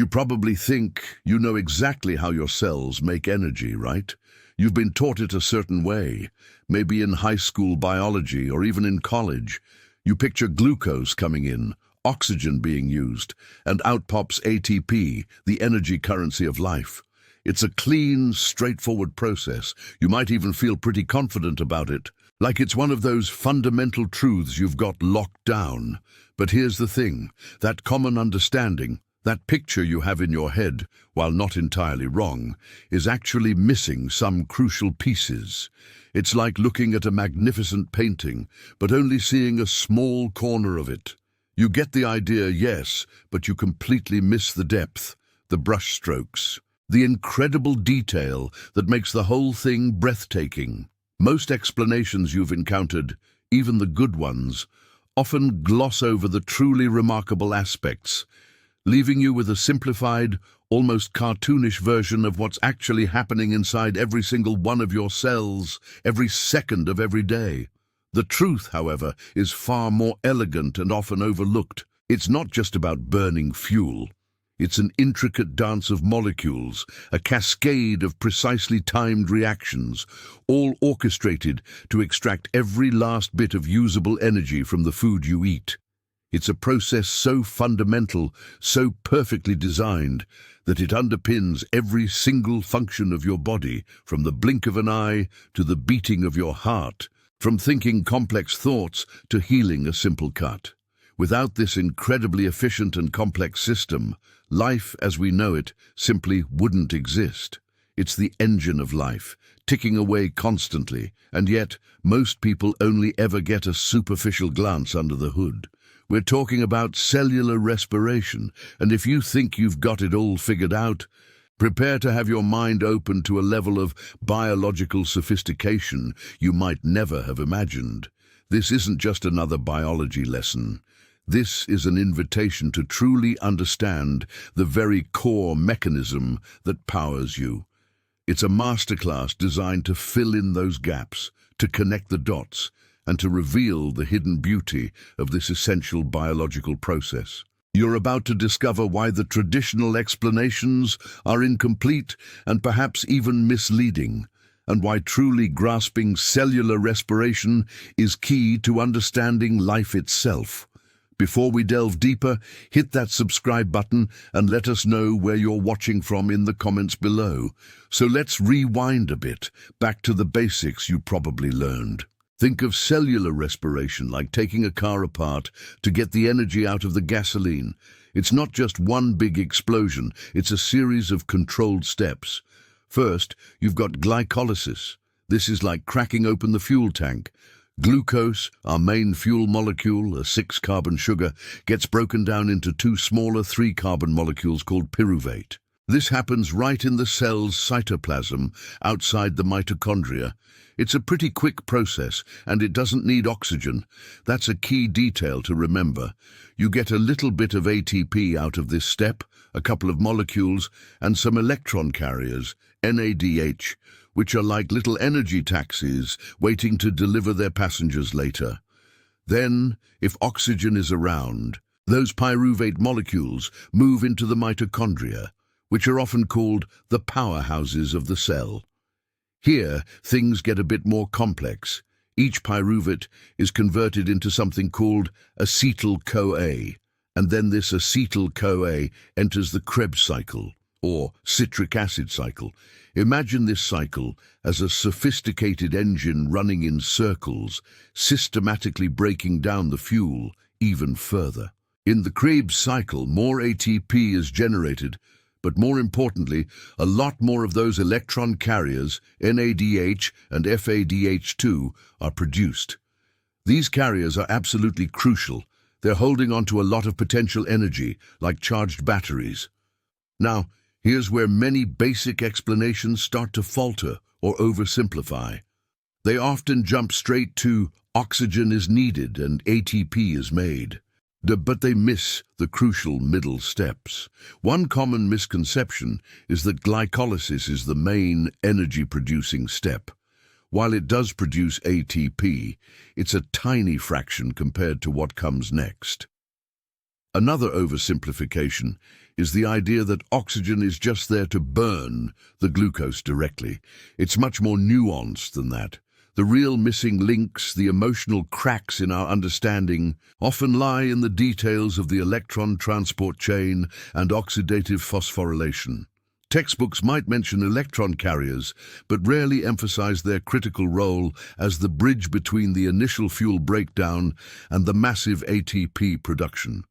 You probably think you know exactly how your cells make energy, right? You've been taught it a certain way, maybe in high school biology or even in college. You picture glucose coming in, oxygen being used, and out pops ATP, the energy currency of life. It's a clean, straightforward process. You might even feel pretty confident about it, like it's one of those fundamental truths you've got locked down. But here's the thing, that common understanding, that picture you have in your head, while not entirely wrong, is actually missing some crucial pieces. It's like looking at a magnificent painting, but only seeing a small corner of it. You get the idea, yes, but you completely miss the depth, the brushstrokes, the incredible detail that makes the whole thing breathtaking. Most explanations you've encountered, even the good ones, often gloss over the truly remarkable aspects, leaving you with a simplified, almost cartoonish version of what's actually happening inside every single one of your cells, every second of every day. The truth, however, is far more elegant and often overlooked. It's not just about burning fuel. It's an intricate dance of molecules, a cascade of precisely timed reactions, all orchestrated to extract every last bit of usable energy from the food you eat. It's a process so fundamental, so perfectly designed, that it underpins every single function of your body, from the blink of an eye to the beating of your heart, from thinking complex thoughts to healing a simple cut. Without this incredibly efficient and complex system, life as we know it simply wouldn't exist. It's the engine of life, ticking away constantly, and yet most people only ever get a superficial glance under the hood. We're talking about cellular respiration, and if you think you've got it all figured out, prepare to have your mind open to a level of biological sophistication you might never have imagined. This isn't just another biology lesson. This is an invitation to truly understand the very core mechanism that powers you. It's a masterclass designed to fill in those gaps, to connect the dots, and to reveal the hidden beauty of this essential biological process. You're about to discover why the traditional explanations are incomplete and perhaps even misleading, and why truly grasping cellular respiration is key to understanding life itself. Before we delve deeper, hit that subscribe button and let us know where you're watching from in the comments below. So let's rewind a bit, back to the basics you probably learned. Think of cellular respiration like taking a car apart to get the energy out of the gasoline. It's not just one big explosion, it's a series of controlled steps. First, you've got glycolysis. This is like cracking open the fuel tank. Glucose, our main fuel molecule, a 6-carbon sugar, gets broken down into 2 smaller 3-carbon molecules called pyruvate. This happens right in the cell's cytoplasm, outside the mitochondria. It's a pretty quick process, and it doesn't need oxygen. That's a key detail to remember. You get a little bit of ATP out of this step, a couple of molecules, and some electron carriers, NADH, which are like little energy taxis waiting to deliver their passengers later. Then, if oxygen is around, those pyruvate molecules move into the mitochondria, which are often called the powerhouses of the cell. Here, things get a bit more complex. Each pyruvate is converted into something called acetyl-CoA, and then this acetyl-CoA enters the Krebs Cycle, or Citric Acid Cycle. Imagine this cycle as a sophisticated engine running in circles, systematically breaking down the fuel even further. In the Krebs Cycle, more ATP is generated, but more importantly, a lot more of those electron carriers, NADH and FADH2, are produced. These carriers are absolutely crucial. They're holding on to a lot of potential energy, like charged batteries. Now, here's where many basic explanations start to falter or oversimplify. They often jump straight to oxygen is needed and ATP is made. But they miss the crucial middle steps. One common misconception is that glycolysis is the main energy-producing step. While it does produce ATP, it's a tiny fraction compared to what comes next. Another oversimplification is the idea that oxygen is just there to burn the glucose directly. It's much more nuanced than that. The real missing links, the emotional cracks in our understanding, often lie in the details of the electron transport chain and oxidative phosphorylation. Textbooks might mention electron carriers, but rarely emphasize their critical role as the bridge between the initial fuel breakdown and the massive ATP production.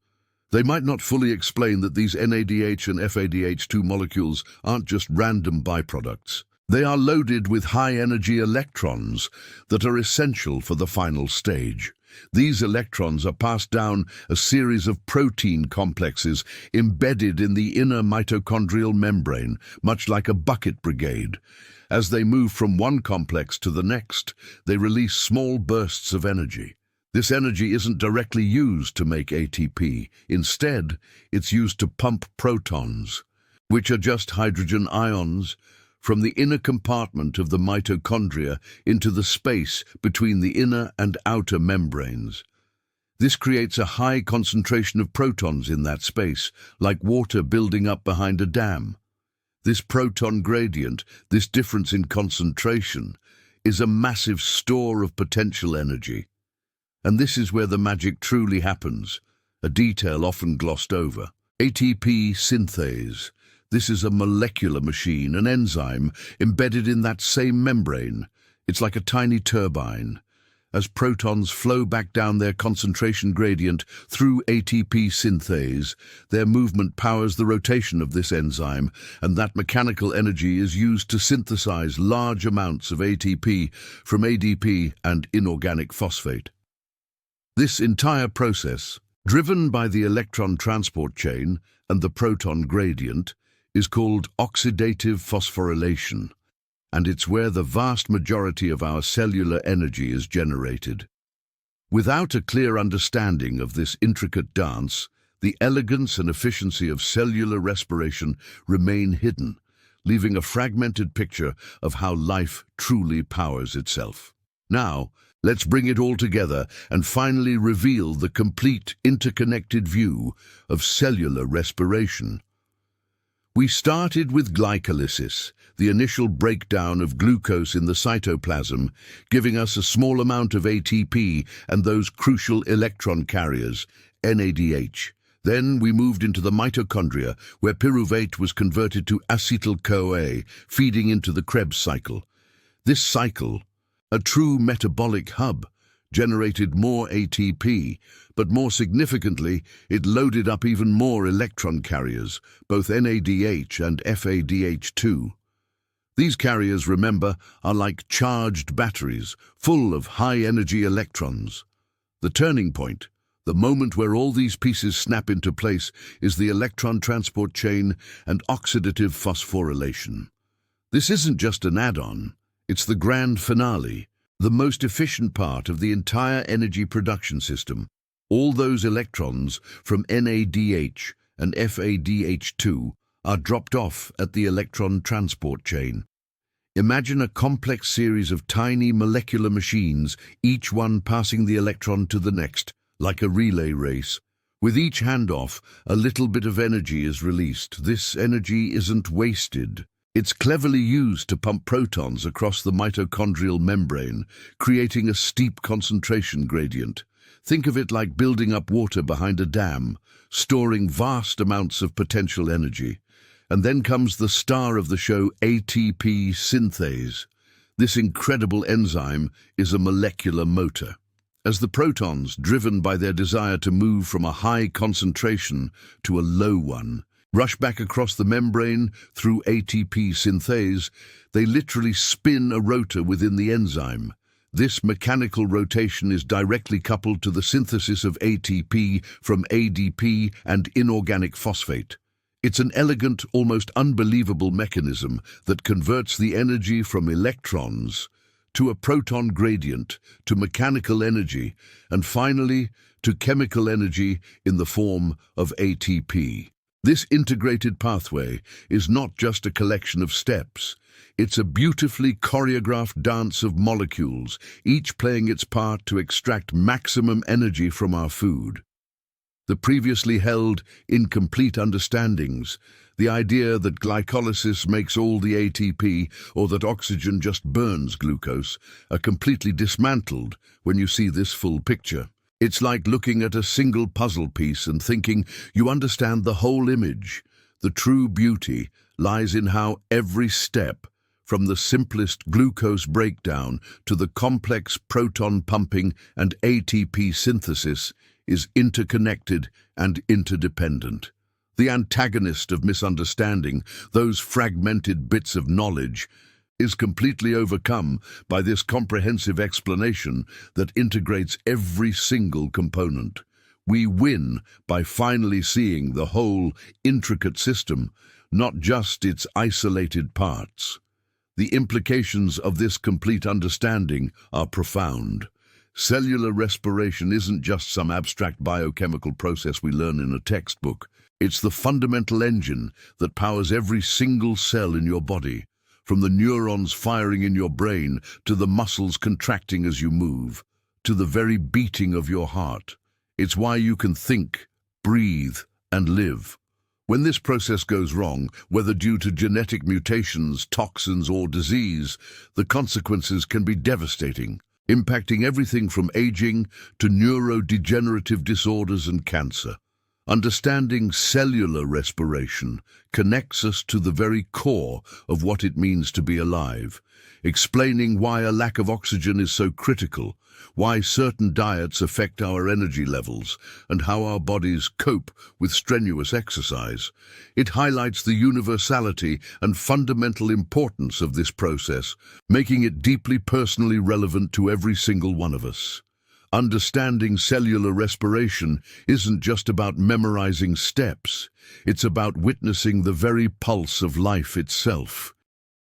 They might not fully explain that these NADH and FADH2 molecules aren't just random byproducts. They are loaded with high-energy electrons that are essential for the final stage. These electrons are passed down a series of protein complexes embedded in the inner mitochondrial membrane, much like a bucket brigade. As they move from one complex to the next, they release small bursts of energy. This energy isn't directly used to make ATP. Instead, it's used to pump protons, which are just hydrogen ions, from the inner compartment of the mitochondria into the space between the inner and outer membranes. This creates a high concentration of protons in that space, like water building up behind a dam. This proton gradient, this difference in concentration, is a massive store of potential energy. And this is where the magic truly happens, a detail often glossed over. ATP synthase. This is a molecular machine, an enzyme, embedded in that same membrane. It's like a tiny turbine. As protons flow back down their concentration gradient through ATP synthase, their movement powers the rotation of this enzyme, and that mechanical energy is used to synthesize large amounts of ATP from ADP and inorganic phosphate. This entire process, driven by the electron transport chain and the proton gradient, is called oxidative phosphorylation, and it's where the vast majority of our cellular energy is generated. Without a clear understanding of this intricate dance, the elegance and efficiency of cellular respiration remain hidden, leaving a fragmented picture of how life truly powers itself. Now, let's bring it all together and finally reveal the complete interconnected view of cellular respiration. We started with glycolysis, the initial breakdown of glucose in the cytoplasm, giving us a small amount of ATP and those crucial electron carriers, NADH. Then we moved into the mitochondria, where pyruvate was converted to acetyl-CoA, feeding into the Krebs cycle. This cycle, a true metabolic hub, generated more ATP, but more significantly, it loaded up even more electron carriers, both NADH and FADH2. These carriers, remember, are like charged batteries, full of high-energy electrons. The turning point, the moment where all these pieces snap into place, is the electron transport chain and oxidative phosphorylation. This isn't just an add-on, it's the grand finale, the most efficient part of the entire energy production system. All those electrons from NADH and FADH2 are dropped off at the electron transport chain. Imagine a complex series of tiny molecular machines, each one passing the electron to the next, like a relay race. With each handoff, a little bit of energy is released. This energy isn't wasted. It's cleverly used to pump protons across the mitochondrial membrane, creating a steep concentration gradient. Think of it like building up water behind a dam, storing vast amounts of potential energy. And then comes the star of the show, ATP synthase. This incredible enzyme is a molecular motor. As the protons, driven by their desire to move from a high concentration to a low one, rush back across the membrane through ATP synthase, they literally spin a rotor within the enzyme. This mechanical rotation is directly coupled to the synthesis of ATP from ADP and inorganic phosphate. It's an elegant, almost unbelievable mechanism that converts the energy from electrons to a proton gradient, to mechanical energy, and finally to chemical energy in the form of ATP. This integrated pathway is not just a collection of steps. It's a beautifully choreographed dance of molecules, each playing its part to extract maximum energy from our food. the previously held incomplete understandings, the idea that glycolysis makes all the ATP or that oxygen just burns glucose, are completely dismantled when you see this full picture. It's like looking at a single puzzle piece and thinking you understand the whole image. The true beauty lies in how every step, from the simplest glucose breakdown to the complex proton pumping and ATP synthesis, is interconnected and interdependent. The antagonist of misunderstanding, those fragmented bits of knowledge, is completely overcome by this comprehensive explanation that integrates every single component. We win by finally seeing the whole intricate system, not just its isolated parts. The implications of this complete understanding are profound. Cellular respiration isn't just some abstract biochemical process we learn in a textbook. It's the fundamental engine that powers every single cell in your body, from the neurons firing in your brain to the muscles contracting as you move, to the very beating of your heart. It's why you can think, breathe, and live. When this process goes wrong, whether due to genetic mutations, toxins, or disease, the consequences can be devastating, impacting everything from aging to neurodegenerative disorders and cancer. Understanding cellular respiration connects us to the very core of what it means to be alive, explaining why a lack of oxygen is so critical, why certain diets affect our energy levels, and how our bodies cope with strenuous exercise. It highlights the universality and fundamental importance of this process, making it deeply personally relevant to every single one of us. Understanding cellular respiration isn't just about memorizing steps, it's about witnessing the very pulse of life itself.